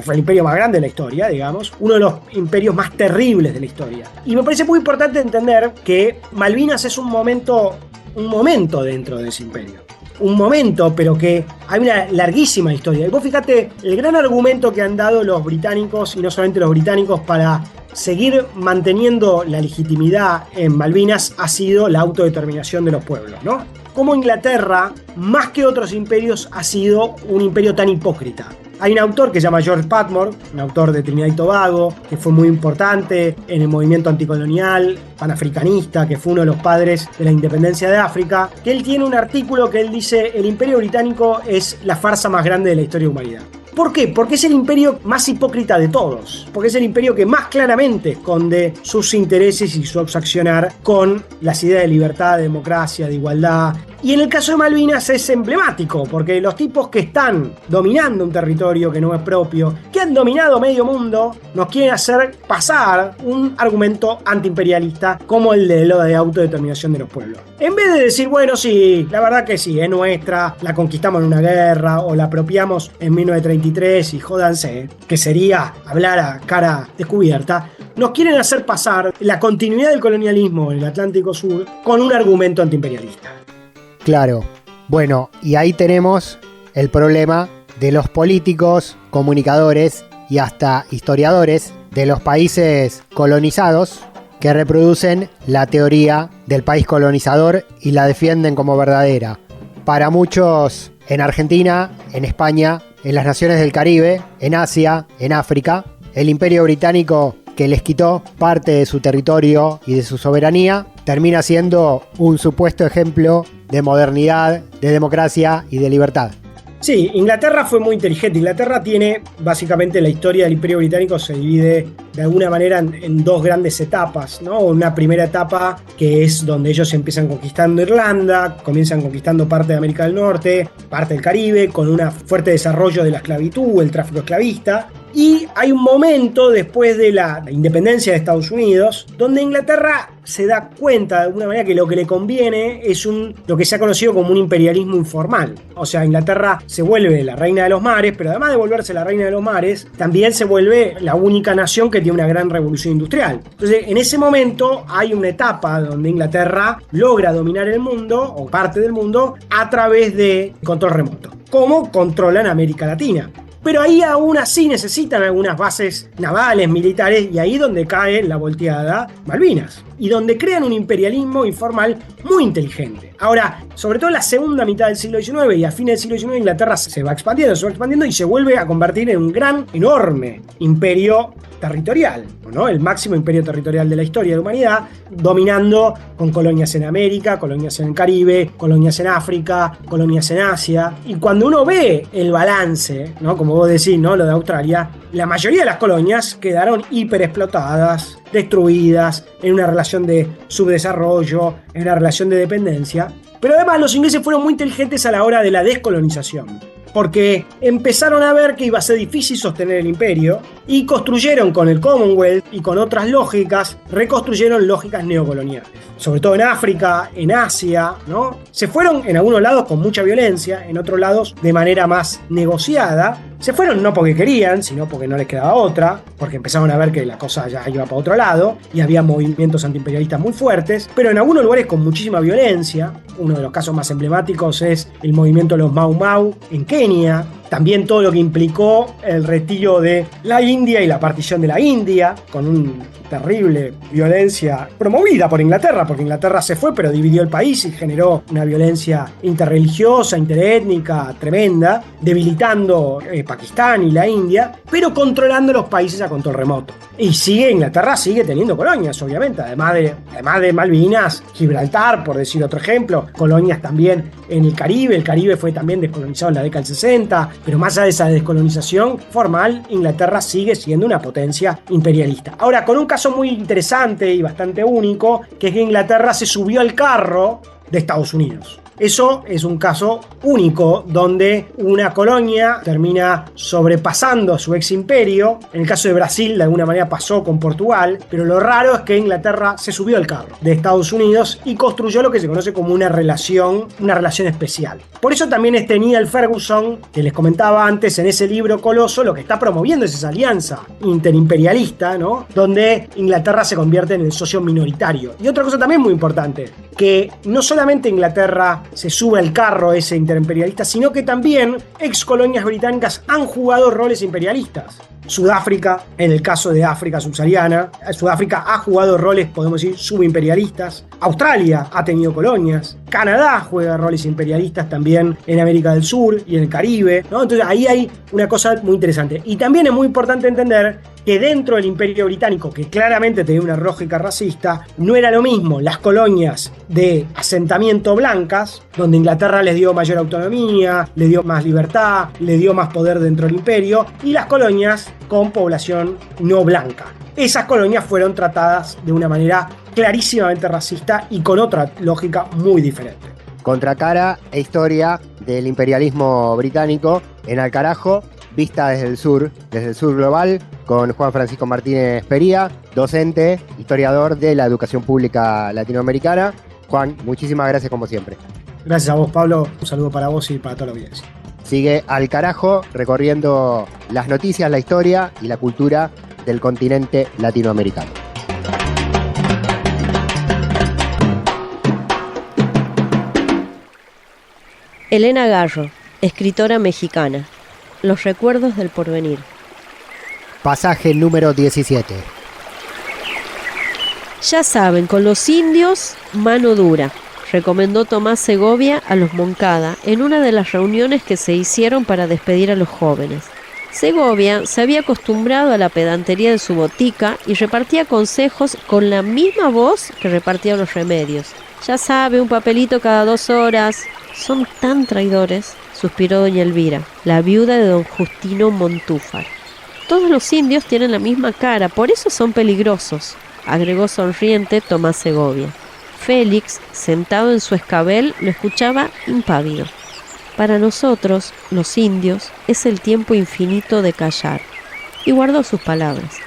fue el imperio más grande de la historia, digamos, uno de los imperios más terribles de la historia. Y me parece muy importante entender que Malvinas es un momento dentro de ese imperio. Un momento, pero que hay una larguísima historia. Y vos fíjate, el gran argumento que han dado los británicos, y no solamente los británicos, para seguir manteniendo la legitimidad en Malvinas ha sido la autodeterminación de los pueblos, ¿no? Como Inglaterra, más que otros imperios, ha sido un imperio tan hipócrita. Hay un autor que se llama George Patmore, un autor de Trinidad y Tobago, que fue muy importante en el movimiento anticolonial, panafricanista, que fue uno de los padres de la independencia de África, que él tiene un artículo que él dice: el imperio británico es la farsa más grande de la historia de la humanidad. ¿Por qué? Porque es el imperio más hipócrita de todos. Porque es el imperio que más claramente esconde sus intereses y su accionar con las ideas de libertad, de democracia, de igualdad. Y en el caso de Malvinas es emblemático, porque los tipos que están dominando un territorio que no es propio, que han dominado medio mundo, nos quieren hacer pasar un argumento antiimperialista como el de lo de autodeterminación de los pueblos. En vez de decir, bueno, sí, la verdad que sí, es nuestra, la conquistamos en una guerra o la apropiamos en 1933 y jódanse, que sería hablar a cara descubierta, nos quieren hacer pasar la continuidad del colonialismo en el Atlántico Sur con un argumento antiimperialista. Claro. Bueno, y ahí tenemos el problema de los políticos, comunicadores y hasta historiadores de los países colonizados que reproducen la teoría del país colonizador y la defienden como verdadera. Para muchos, en Argentina, en España, en las naciones del Caribe, en Asia, en África, el Imperio Británico que les quitó parte de su territorio y de su soberanía, termina siendo un supuesto ejemplo de modernidad, de democracia y de libertad. Sí, Inglaterra fue muy inteligente. Inglaterra tiene, básicamente, la historia del Imperio Británico se divide de alguna manera en dos grandes etapas, ¿no? Una primera etapa que es donde ellos empiezan conquistando Irlanda, comienzan conquistando parte de América del Norte, parte del Caribe, con un fuerte desarrollo de la esclavitud, el tráfico esclavista. Y hay un momento después de la independencia de Estados Unidos donde Inglaterra se da cuenta de alguna manera que lo que le conviene es lo que se ha conocido como un imperialismo informal. O sea, Inglaterra se vuelve la reina de los mares, pero además de volverse la reina de los mares, también se vuelve la única nación que tiene una gran revolución industrial. Entonces, en ese momento hay una etapa donde Inglaterra logra dominar el mundo, o parte del mundo, a través de control remoto. ¿Cómo controlan América Latina? Pero ahí aún así necesitan algunas bases navales, militares, y ahí donde cae la volteada Malvinas. Y donde crean un imperialismo informal muy inteligente. Ahora, sobre todo en la segunda mitad del siglo XIX y a fines del siglo XIX, Inglaterra se va expandiendo y se vuelve a convertir en un gran, enorme imperio territorial, ¿no? El máximo imperio territorial de la historia de la humanidad, dominando con colonias en América, colonias en el Caribe, colonias en África, colonias en Asia. Y cuando uno ve el balance, ¿no? Como vos decís, ¿no? Lo de Australia, la mayoría de las colonias quedaron hiperexplotadas, destruidas, en una relación de subdesarrollo, en una relación de dependencia. Pero además los ingleses fueron muy inteligentes a la hora de la descolonización, porque empezaron a ver que iba a ser difícil sostener el imperio y construyeron con el Commonwealth y con otras lógicas, reconstruyeron lógicas neocoloniales. Sobre todo en África, en Asia, ¿no? Se fueron en algunos lados con mucha violencia, en otros lados de manera más negociada. Se fueron no porque querían, sino porque no les quedaba otra, porque empezaron a ver que la cosa ya iba para otro lado y había movimientos antiimperialistas muy fuertes, pero en algunos lugares con muchísima violencia. Uno de los casos más emblemáticos es el movimiento de los Mau Mau en Kenia. También todo lo que implicó el retiro de la India y la partición de la India, con una terrible violencia promovida por Inglaterra, porque Inglaterra se fue pero dividió el país y generó una violencia interreligiosa, interétnica, tremenda, debilitando Pakistán y la India, pero controlando los países a control remoto. Y Inglaterra sigue teniendo colonias, obviamente, además de Malvinas, Gibraltar, por decir otro ejemplo, colonias también en el Caribe fue también descolonizado en la década del 60, pero más allá de esa descolonización formal, Inglaterra sigue siendo una potencia imperialista. Ahora, con un caso muy interesante y bastante único, que es que Inglaterra se subió al carro de Estados Unidos. Eso es un caso único donde una colonia termina sobrepasando a su ex imperio. En el caso de Brasil, de alguna manera pasó con Portugal, pero lo raro es que Inglaterra se subió al carro de Estados Unidos y construyó lo que se conoce como una relación especial. Por eso también Neil Ferguson, que les comentaba antes en ese libro Coloso, lo que está promoviendo es esa alianza interimperialista, ¿no? Donde Inglaterra se convierte en el socio minoritario. Y otra cosa también muy importante, que no solamente Inglaterra se sube al carro ese interimperialista, sino que también ex colonias británicas han jugado roles imperialistas. Sudáfrica, en el caso de África subsahariana, Sudáfrica ha jugado roles, podemos decir, subimperialistas. Australia ha tenido colonias. Canadá juega roles imperialistas también en América del Sur y en el Caribe, ¿no? Entonces ahí hay una cosa muy interesante. Y también es muy importante entender que dentro del Imperio Británico, que claramente tenía una lógica racista, no era lo mismo las colonias de asentamiento blancas, donde Inglaterra les dio mayor autonomía, le dio más libertad, le dio más poder dentro del imperio, y las colonias con población no blanca. Esas colonias fueron tratadas de una manera clarísimamente racista y con otra lógica muy diferente. Contracara e historia del imperialismo británico en Al Carajo, vista desde el sur global, con Juan Francisco Martínez Pería, docente, historiador de la educación pública latinoamericana. Juan, muchísimas gracias como siempre. Gracias a vos, Pablo. Un saludo para vos y para toda la audiencia. Sigue Al Carajo recorriendo las noticias, la historia y la cultura del continente latinoamericano. Elena Garro, escritora mexicana. Los recuerdos del porvenir. Pasaje número 17. Ya saben, con los indios, mano dura, recomendó Tomás Segovia a los Moncada en una de las reuniones que se hicieron para despedir a los jóvenes. Segovia se había acostumbrado a la pedantería de su botica y repartía consejos con la misma voz que repartía los remedios. Ya sabe, un papelito cada 2 horas. Son tan traidores, suspiró doña Elvira, la viuda de don Justino Montúfar. Todos los indios tienen la misma cara, por eso son peligrosos, agregó sonriente Tomás Segovia. Félix, sentado en su escabel, lo escuchaba impávido. Para nosotros, los indios, es el tiempo infinito de callar. Y guardó sus palabras.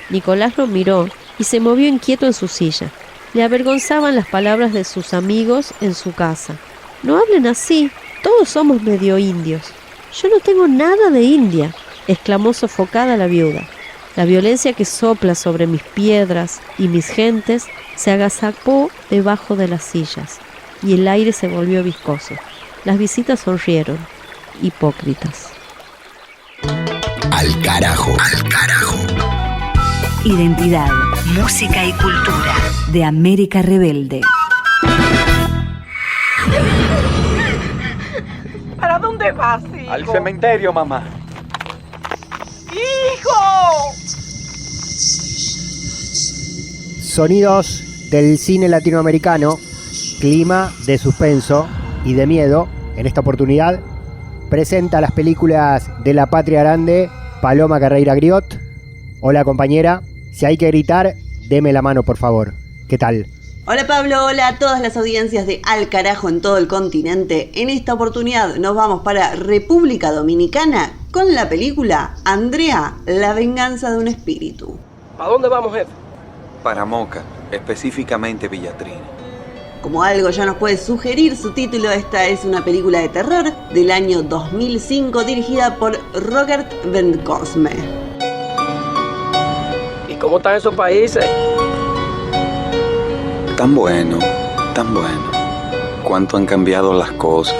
Nicolás lo miró y se movió inquieto en su silla. Le avergonzaban las palabras de sus amigos en su casa. No hablen así, todos somos medio indios. Yo no tengo nada de India, exclamó sofocada la viuda. La violencia que sopla sobre mis piedras y mis gentes se agazapó debajo de las sillas y el aire se volvió viscoso. Las visitas sonrieron, hipócritas. Al carajo. Al carajo. Identidad, música y cultura de América Rebelde. ¿Para dónde vas, hijo? Al cementerio, mamá. ¡Hijo! Sonidos del cine latinoamericano, clima de suspenso y de miedo. En esta oportunidad presenta las películas de La Patria Grande, Paloma Carreira Griot. Hola compañera, si hay que gritar, deme la mano por favor. ¿Qué tal? Hola Pablo, hola a todas las audiencias de Al Carajo en todo el continente. En esta oportunidad nos vamos para República Dominicana con la película Andrea, la venganza de un espíritu. ¿A dónde vamos, jefe? Para Moca, específicamente Villatrini. Como algo ya nos puede sugerir su título, esta es una película de terror del año 2005 dirigida por Robert Van Cosme. ¿Y cómo están esos países? Tan bueno, tan bueno. Cuánto han cambiado las cosas.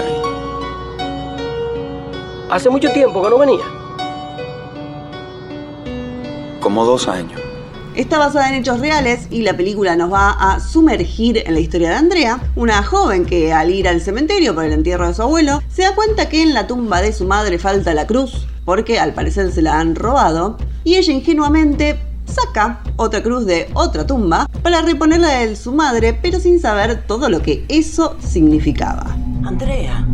Hace mucho tiempo que no venía. Como 2 años. Está basada en hechos reales y la película nos va a sumergir en la historia de Andrea, una joven que al ir al cementerio por el entierro de su abuelo, se da cuenta que en la tumba de su madre falta la cruz, porque al parecer se la han robado, y ella ingenuamente saca otra cruz de otra tumba para reponerla de su madre, pero sin saber todo lo que eso significaba. Andrea,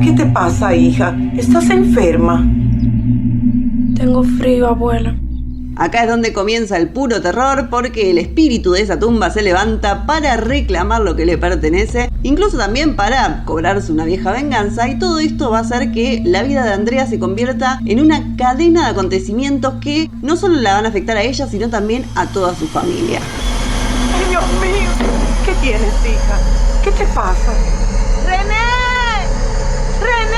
¿qué te pasa, hija? ¿Estás enferma? Tengo frío, abuela. Acá es donde comienza el puro terror, porque el espíritu de esa tumba se levanta para reclamar lo que le pertenece, incluso también para cobrarse una vieja venganza, y todo esto va a hacer que la vida de Andrea se convierta en una cadena de acontecimientos que no solo la van a afectar a ella, sino también a toda su familia. ¡Ay, Dios mío! ¿Qué tienes, hija? ¿Qué te pasa? ¡René! ¡René!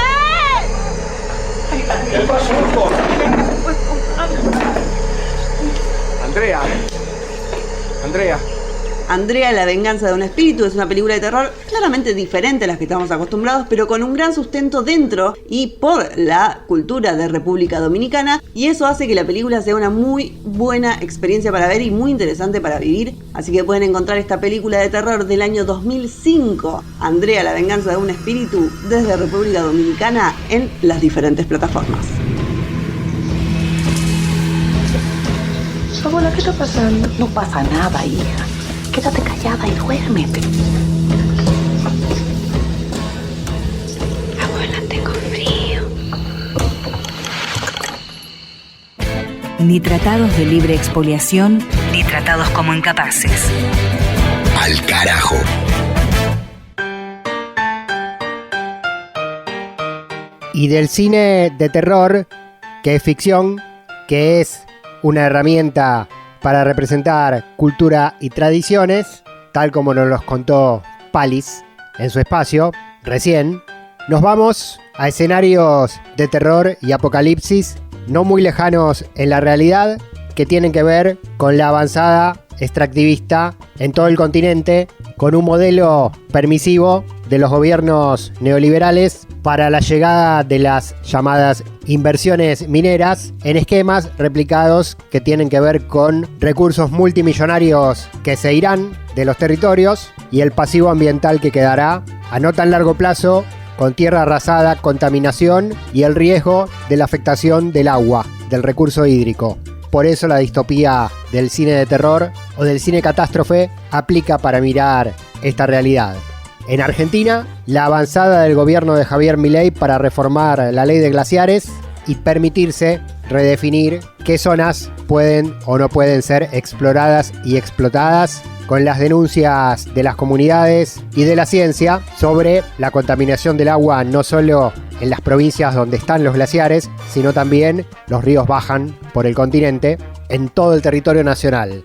¿Qué pasó? Andrea, la venganza de un espíritu es una película de terror claramente diferente a las que estamos acostumbrados, pero con un gran sustento dentro y por la cultura de República Dominicana, y eso hace que la película sea una muy buena experiencia para ver y muy interesante para vivir. Así que pueden encontrar esta película de terror del año 2005, Andrea, la venganza de un espíritu, desde República Dominicana en las diferentes plataformas. Abuela, ¿qué está pasando? No pasa nada, hija. Quédate callada y duérmete. Abuela, tengo frío. Ni tratados de libre expoliación, ni tratados como incapaces. Al carajo. Y del cine de terror, que es ficción, que es una herramienta para representar cultura y tradiciones, tal como nos los contó Palis en su espacio recién, nos vamos a escenarios de terror y apocalipsis no muy lejanos en la realidad, que tienen que ver con la avanzada extractivista en todo el continente, con un modelo permisivo de los gobiernos neoliberales para la llegada de las llamadas inversiones mineras en esquemas replicados que tienen que ver con recursos multimillonarios que se irán de los territorios y el pasivo ambiental que quedará a no tan largo plazo con tierra arrasada, contaminación y el riesgo de la afectación del agua, del recurso hídrico. Por eso la distopía del cine de terror o del cine catástrofe aplica para mirar esta realidad. En Argentina, la avanzada del gobierno de Javier Milei para reformar la ley de glaciares y permitirse redefinir qué zonas pueden o no pueden ser exploradas y explotadas, con las denuncias de las comunidades y de la ciencia sobre la contaminación del agua no solo en las provincias donde están los glaciares, sino también los ríos bajan por el continente en todo el territorio nacional.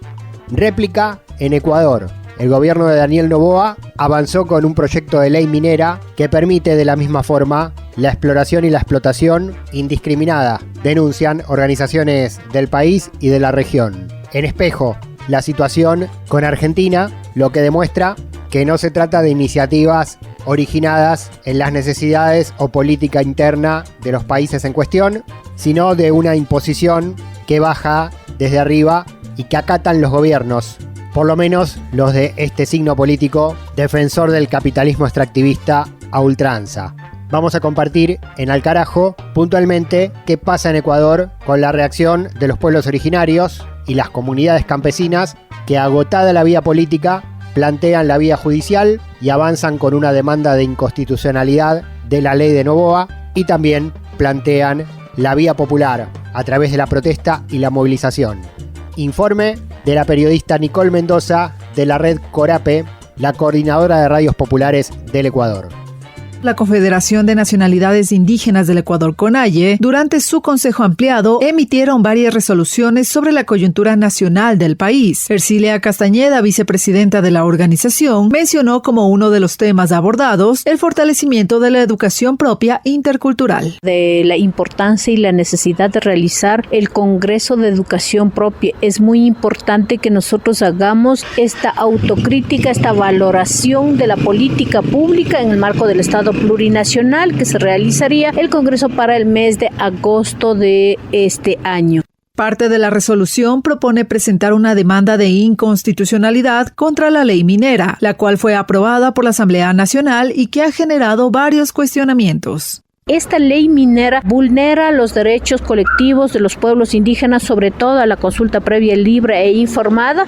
Réplica en Ecuador. El gobierno de Daniel Noboa avanzó con un proyecto de ley minera que permite de la misma forma la exploración y la explotación indiscriminada, denuncian organizaciones del país y de la región. En espejo, la situación con Argentina, lo que demuestra que no se trata de iniciativas originadas en las necesidades o política interna de los países en cuestión, sino de una imposición que baja desde arriba y que acatan los gobiernos, por lo menos los de este signo político defensor del capitalismo extractivista a ultranza. Vamos a compartir en Al Carajo puntualmente qué pasa en Ecuador con la reacción de los pueblos originarios y las comunidades campesinas que, agotada la vía política, plantean la vía judicial y avanzan con una demanda de inconstitucionalidad de la ley de Noboa, y también plantean la vía popular a través de la protesta y la movilización. Informe de la periodista Nicole Mendoza de la red Corape, la coordinadora de radios populares del Ecuador. La Confederación de Nacionalidades Indígenas del Ecuador, CONAIE, durante su consejo ampliado, emitieron varias resoluciones sobre la coyuntura nacional del país. Ercilia Castañeda, vicepresidenta de la organización, mencionó como uno de los temas abordados el fortalecimiento de la educación propia intercultural. De la importancia y la necesidad de realizar el Congreso de Educación Propia. Es muy importante que nosotros hagamos esta autocrítica, esta valoración de la política pública en el marco del Estado plurinacional que se realizaría el Congreso para el mes de agosto de este año. Parte de la resolución propone presentar una demanda de inconstitucionalidad contra la ley minera, la cual fue aprobada por la Asamblea Nacional y que ha generado varios cuestionamientos. Esta ley minera vulnera los derechos colectivos de los pueblos indígenas, sobre todo a la consulta previa, libre e informada,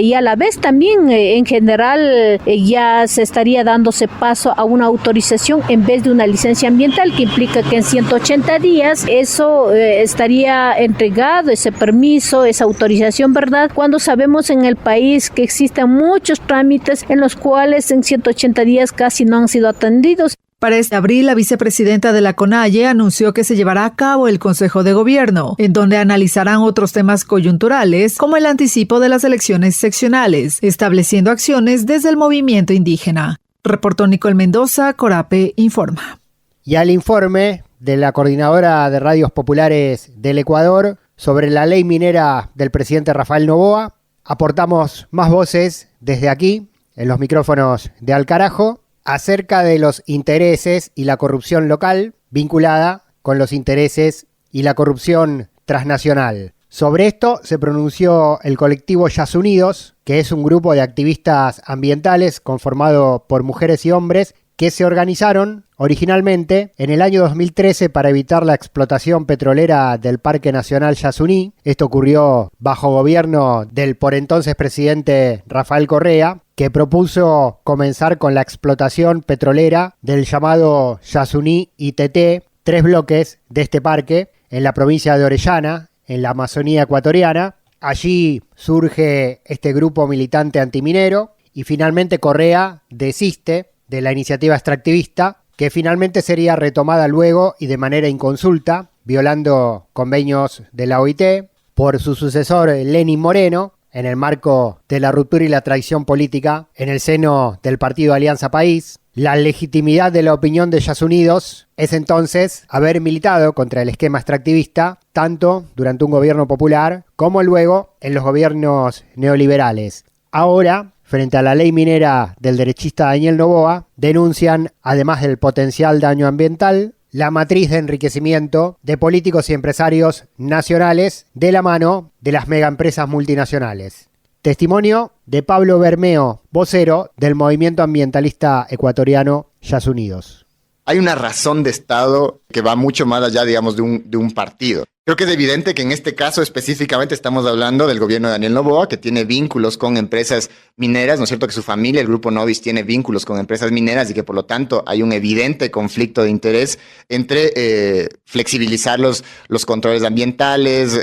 y a la vez también en general ya se estaría dándose paso a una autorización en vez de una licencia ambiental, que implica que en 180 días eso estaría entregado, ese permiso, esa autorización, ¿verdad? Cuando sabemos en el país que existen muchos trámites en los cuales en 180 días casi no han sido atendidos. Para este abril, la vicepresidenta de la CONAIE anunció que se llevará a cabo el Consejo de Gobierno, en donde analizarán otros temas coyunturales, como el anticipo de las elecciones seccionales, estableciendo acciones desde el movimiento indígena. Reportó Nicole Mendoza, Corape Informa. Y al informe de la coordinadora de radios populares del Ecuador sobre la ley minera del presidente Rafael Noboa, aportamos más voces desde aquí, en los micrófonos de Al Carajo, acerca de los intereses y la corrupción local vinculada con los intereses y la corrupción transnacional. Sobre esto se pronunció el colectivo Yas Unidos, que es un grupo de activistas ambientales conformado por mujeres y hombres que se organizaron originalmente en el año 2013 para evitar la explotación petrolera del Parque Nacional Yasuní. Esto ocurrió bajo gobierno del por entonces presidente Rafael Correa, que propuso comenzar con la explotación petrolera del llamado Yasuní ITT, 3 bloques de este parque en la provincia de Orellana, en la Amazonía ecuatoriana. Allí surge este grupo militante antiminero y finalmente Correa desiste de la iniciativa extractivista, que finalmente sería retomada luego y de manera inconsulta, violando convenios de la OIT, por su sucesor Lenín Moreno, en el marco de la ruptura y la traición política en el seno del partido Alianza País. La legitimidad de la opinión de Yas Unidos es entonces haber militado contra el esquema extractivista, tanto durante un gobierno popular como luego en los gobiernos neoliberales. Ahora, frente a la ley minera del derechista Daniel Noboa, denuncian, además del potencial daño ambiental, la matriz de enriquecimiento de políticos y empresarios nacionales de la mano de las megaempresas multinacionales. Testimonio de Pablo Bermeo, vocero del movimiento ambientalista ecuatoriano Yas Unidos. hay una razón de Estado que va mucho más allá, digamos, de un partido. Creo que es evidente que en este caso específicamente estamos hablando del gobierno de Daniel Noboa, que tiene vínculos con empresas mineras, ¿no es cierto? Que su familia, el Grupo Novis, tiene vínculos con empresas mineras y que por lo tanto hay un evidente conflicto de interés entre flexibilizar los controles ambientales,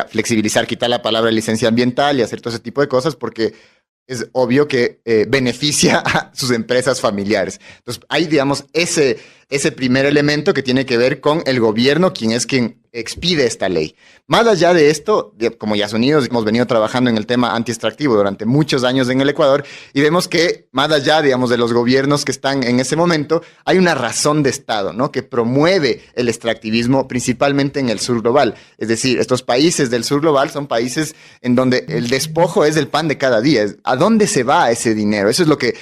flexibilizar, quitar la palabra licencia ambiental y hacer todo ese tipo de cosas, porque es obvio que beneficia a sus empresas familiares. Entonces, hay, digamos, ese primer elemento que tiene que ver con el gobierno, quien expide esta ley. Más allá de esto, como Yasunidos, hemos venido trabajando en el tema antiextractivo durante muchos años en el Ecuador y vemos que más allá, digamos, de los gobiernos que están en ese momento, hay una razón de Estado, ¿no? Que promueve el extractivismo principalmente en el sur global. Es decir, estos países del sur global son países en donde el despojo es el pan de cada día. ¿A dónde se va ese dinero? Eso es lo que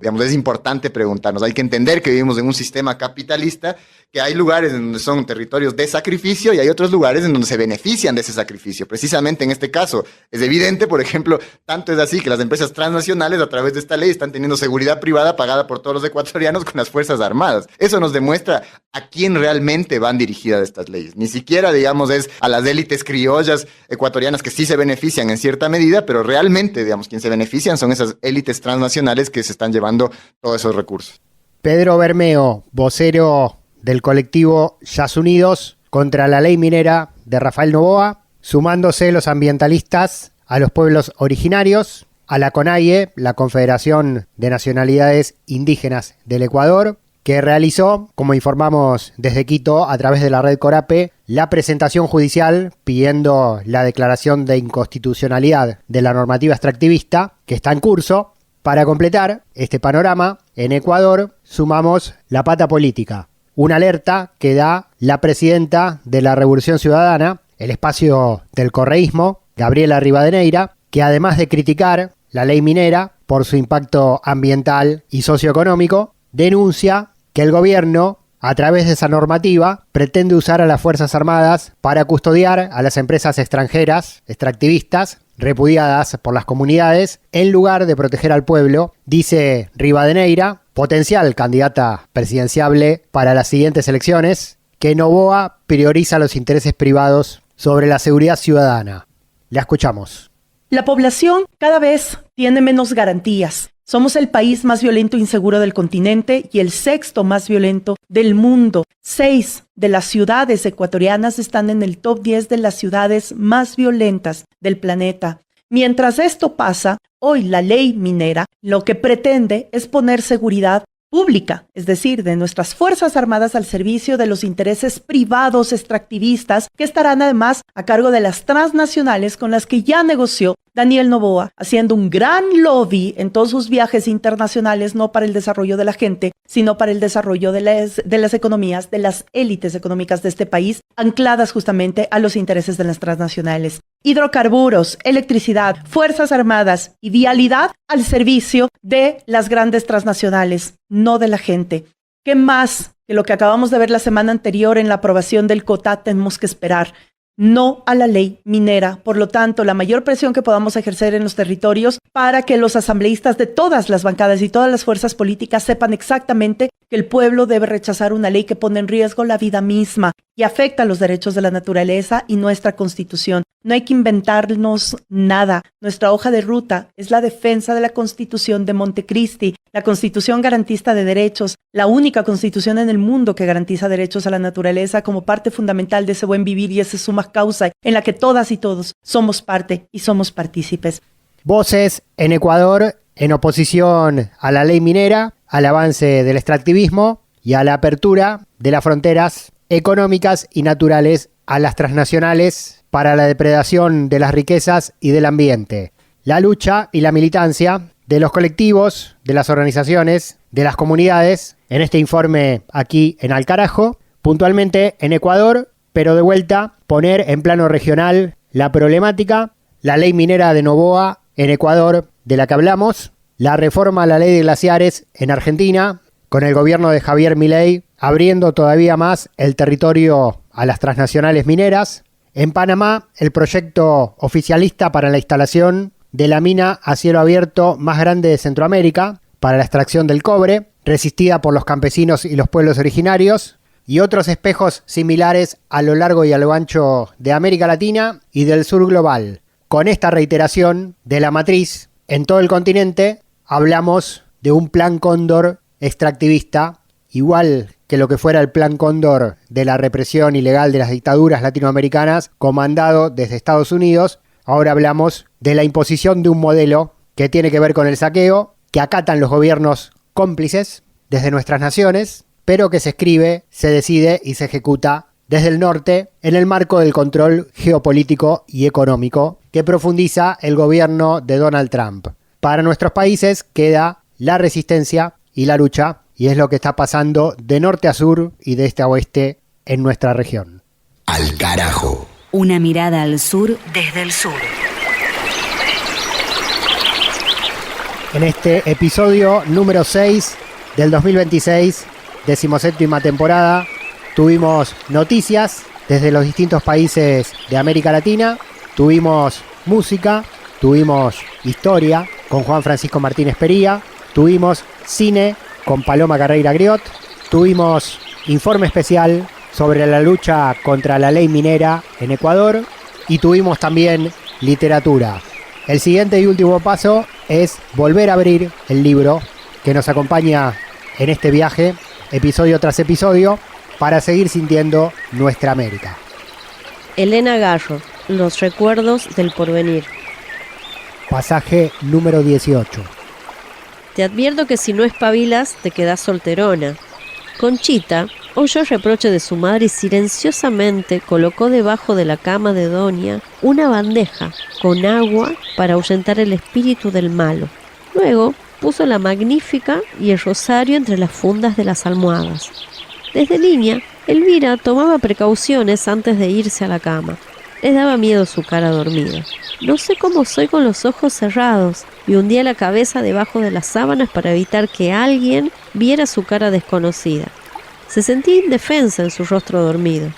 digamos, es importante preguntarnos. Hay que entender que vivimos en un sistema capitalista, que hay lugares en donde son territorios de sacrificio y hay otros lugares en donde se benefician de ese sacrificio. Precisamente en este caso es evidente, por ejemplo, tanto es así que las empresas transnacionales a través de esta ley están teniendo seguridad privada pagada por todos los ecuatorianos con las Fuerzas Armadas. Eso nos demuestra a quién realmente van dirigidas estas leyes. Ni siquiera, digamos, es a las élites criollas ecuatorianas que sí se benefician en cierta medida, pero realmente, digamos, quien se benefician son esas élites transnacionales que se están llevando todos esos recursos. Pedro Bermeo, vocero del colectivo Yasunidos contra la ley minera de Rafael Noboa, sumándose los ambientalistas a los pueblos originarios, a la CONAIE, la Confederación de Nacionalidades Indígenas del Ecuador, que realizó, como informamos desde Quito, a través de la red Corape, la presentación judicial pidiendo la declaración de inconstitucionalidad de la normativa extractivista que está en curso. Para completar este panorama, en Ecuador sumamos la pata política, una alerta que da la presidenta de la Revolución Ciudadana, el espacio del correísmo, Gabriela Rivadeneira, que además de criticar la ley minera por su impacto ambiental y socioeconómico, denuncia que el gobierno, a través de esa normativa, pretende usar a las Fuerzas Armadas para custodiar a las empresas extranjeras, extractivistas, repudiadas por las comunidades, en lugar de proteger al pueblo, dice Rivadeneira, potencial candidata presidenciable para las siguientes elecciones, que Noboa prioriza los intereses privados sobre la seguridad ciudadana. La escuchamos. La población cada vez tiene menos garantías. Somos el país más violento e inseguro del continente y el sexto más violento del mundo. 6 de las ciudades ecuatorianas están en el top 10 de las ciudades más violentas del planeta. Mientras esto pasa, hoy la ley minera lo que pretende es poner seguridad pública, es decir, de nuestras Fuerzas Armadas al servicio de los intereses privados extractivistas que estarán además a cargo de las transnacionales con las que ya negoció Daniel Noboa, haciendo un gran lobby en todos sus viajes internacionales, no para el desarrollo de la gente, sino para el desarrollo de las economías, de las élites económicas de este país, ancladas justamente a los intereses de las transnacionales. Hidrocarburos, electricidad, Fuerzas Armadas y vialidad al servicio de las grandes transnacionales, no de la gente. ¿Qué más que lo que acabamos de ver la semana anterior en la aprobación del COTA tenemos que esperar? No a la ley minera. Por lo tanto, la mayor presión que podamos ejercer en los territorios para que los asambleístas de todas las bancadas y todas las fuerzas políticas sepan exactamente que el pueblo debe rechazar una ley que pone en riesgo la vida misma y afecta los derechos de la naturaleza y nuestra Constitución. No hay que inventarnos nada. Nuestra hoja de ruta es la defensa de la Constitución de Montecristi, la Constitución garantista de derechos, la única Constitución en el mundo que garantiza derechos a la naturaleza como parte fundamental de ese buen vivir y esa suma causa en la que todas y todos somos parte y somos partícipes. Voces en Ecuador en oposición a la ley minera, al avance del extractivismo y a la apertura de las fronteras económicas y naturales a las transnacionales para la depredación de las riquezas y del ambiente. La lucha y la militancia de los colectivos, de las organizaciones, de las comunidades, en este informe aquí en Alcarajo, puntualmente en Ecuador, pero de vuelta poner en plano regional la problemática, la ley minera de Noboa en Ecuador, de la que hablamos, la reforma a la ley de glaciares en Argentina, con el gobierno de Javier Milei abriendo todavía más el territorio a las transnacionales mineras. En Panamá, el proyecto oficialista para la instalación de la mina a cielo abierto más grande de Centroamérica para la extracción del cobre, resistida por los campesinos y los pueblos originarios, y otros espejos similares a lo largo y a lo ancho de América Latina y del sur global. Con esta reiteración de la matriz en todo el continente, hablamos de un plan Cóndor extractivista, igual que lo que fuera el plan Cóndor de la represión ilegal de las dictaduras latinoamericanas, comandado desde Estados Unidos. Ahora hablamos de la imposición de un modelo que tiene que ver con el saqueo, que acatan los gobiernos cómplices desde nuestras naciones, pero que se escribe, se decide y se ejecuta desde el norte en el marco del control geopolítico y económico que profundiza el gobierno de Donald Trump. Para nuestros países queda la resistencia y la lucha, y es lo que está pasando de norte a sur y de este a oeste en nuestra región. Al carajo. Una mirada al sur desde el sur. En este episodio número 6 del 2026, 17ª temporada, tuvimos noticias desde los distintos países de América Latina, tuvimos música, tuvimos historia con Juan Francisco Martínez Pería, tuvimos cine con Paloma Carreira Griot, tuvimos informe especial sobre la lucha contra la ley minera en Ecuador y tuvimos también literatura. El siguiente y último paso es volver a abrir el libro que nos acompaña en este viaje, episodio tras episodio, para seguir sintiendo nuestra América. Elena Garro, Los recuerdos del porvenir. Pasaje número 18. Te advierto que si no espabilas, te quedás solterona. Conchita oyó el reproche de su madre y silenciosamente colocó debajo de la cama de Doña una bandeja con agua para ahuyentar el espíritu del malo. Luego puso la Magnífica y el rosario entre las fundas de las almohadas. Desde niña, Elvira tomaba precauciones antes de irse a la cama. Les daba miedo su cara dormida. No sé cómo soy con los ojos cerrados, y hundía la cabeza debajo de las sábanas para evitar que alguien viera su cara desconocida. Se sentía indefensa en su rostro dormido.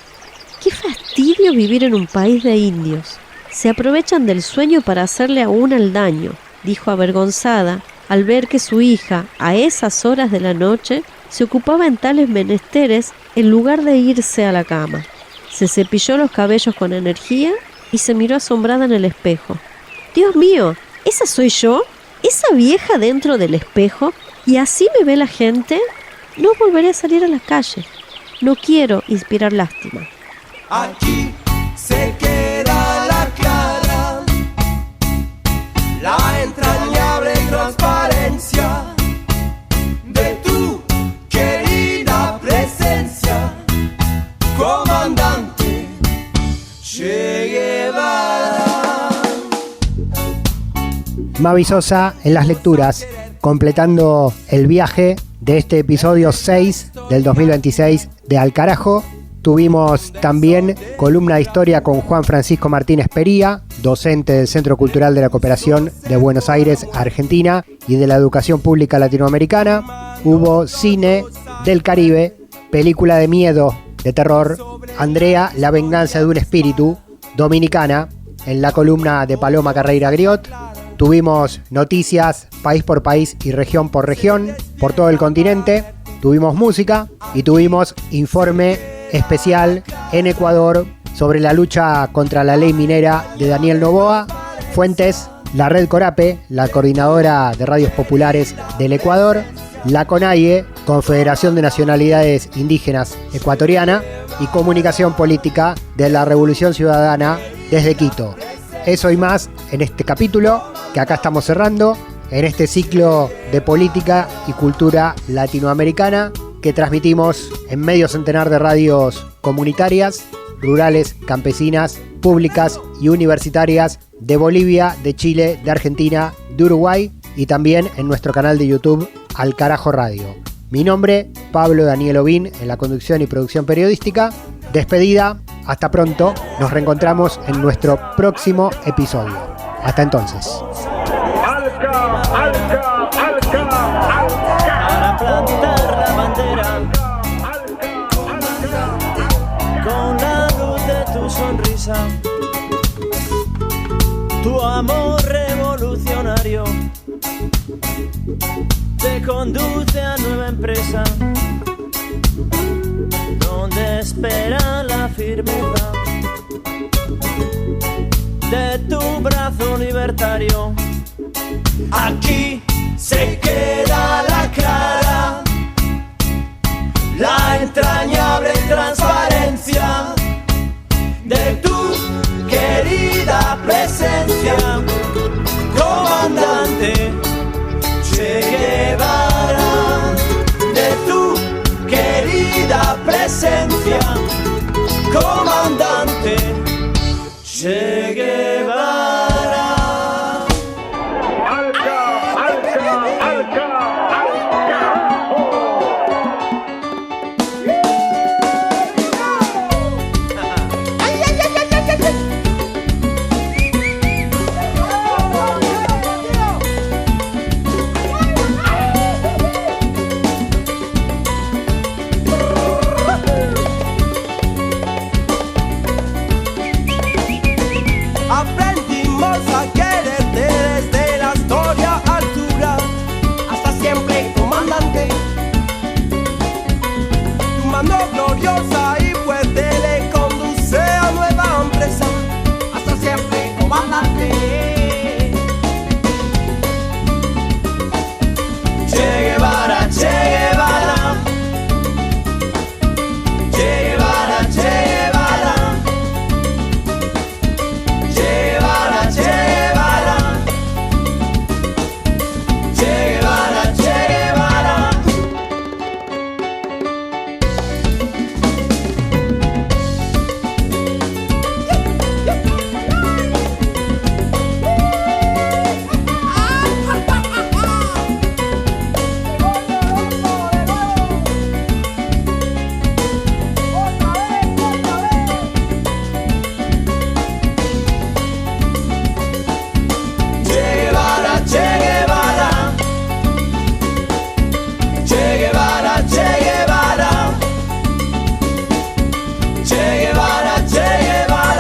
¡Qué fastidio vivir en un país de indios! Se aprovechan del sueño para hacerle aún el daño, dijo avergonzada al ver que su hija, a esas horas de la noche, se ocupaba en tales menesteres en lugar de irse a la cama. Se cepilló los cabellos con energía y se miró asombrada en el espejo. ¡Dios mío! ¿Esa soy yo? ¿Esa vieja dentro del espejo? ¿Y así me ve la gente? No volveré a salir a la calle. No quiero inspirar lástima. Aquí se queda la clara, la entrañable transparencia de tu querida presencia, comandante Che Guevara. Mavi Sosa en las lecturas, completando el viaje de este episodio 6 del 2026 de Al Carajo. Tuvimos también columna de historia con Juan Francisco Martínez Pería, docente del Centro Cultural de la Cooperación de Buenos Aires, Argentina, y de la Educación Pública Latinoamericana. Hubo cine del Caribe, película de miedo, de terror, Andrea, la venganza de un espíritu, dominicana, en la columna de Paloma Carreira Griot. Tuvimos noticias país por país y región por región, por todo el continente. Tuvimos música y tuvimos informe especial en Ecuador sobre la lucha contra la ley minera de Daniel Noboa. Fuentes: la Red Corape, la Coordinadora de Radios Populares del Ecuador, la CONAIE, Confederación de Nacionalidades Indígenas Ecuatoriana, y Comunicación Política de la Revolución Ciudadana desde Quito. Eso y más en este capítulo que acá estamos cerrando, en este ciclo de política y cultura latinoamericana que transmitimos en medio centenar de radios comunitarias, rurales, campesinas, públicas y universitarias de Bolivia, de Chile, de Argentina, de Uruguay y también en nuestro canal de YouTube Al Carajo Radio. Mi nombre, Pablo Daniel Ovín, en la conducción y producción periodística. Despedida, hasta pronto, nos reencontramos en nuestro próximo episodio. Hasta entonces. Para plantar la bandera con la luz de tu sonrisa, tu amor revolucionario. revolucionario te conduce a nueva empresa donde espera la firmeza de tu brazo libertario. Aquí se queda la clara, la entrañable transparencia de tu querida presencia, comandante Che Guevara, de tu querida presencia, comandante Che Guevara. Aprendimos a quererte desde la historia altura hasta siempre, comandante. Tu mano gloriosa y fuerte le conduce a nueva empresa. Hasta siempre, comandante. Che Guevara, Che Guevara. Che Guevara, Che Guevara. Che Guevara, Che Guevara. Che Guevara, Che Guevara.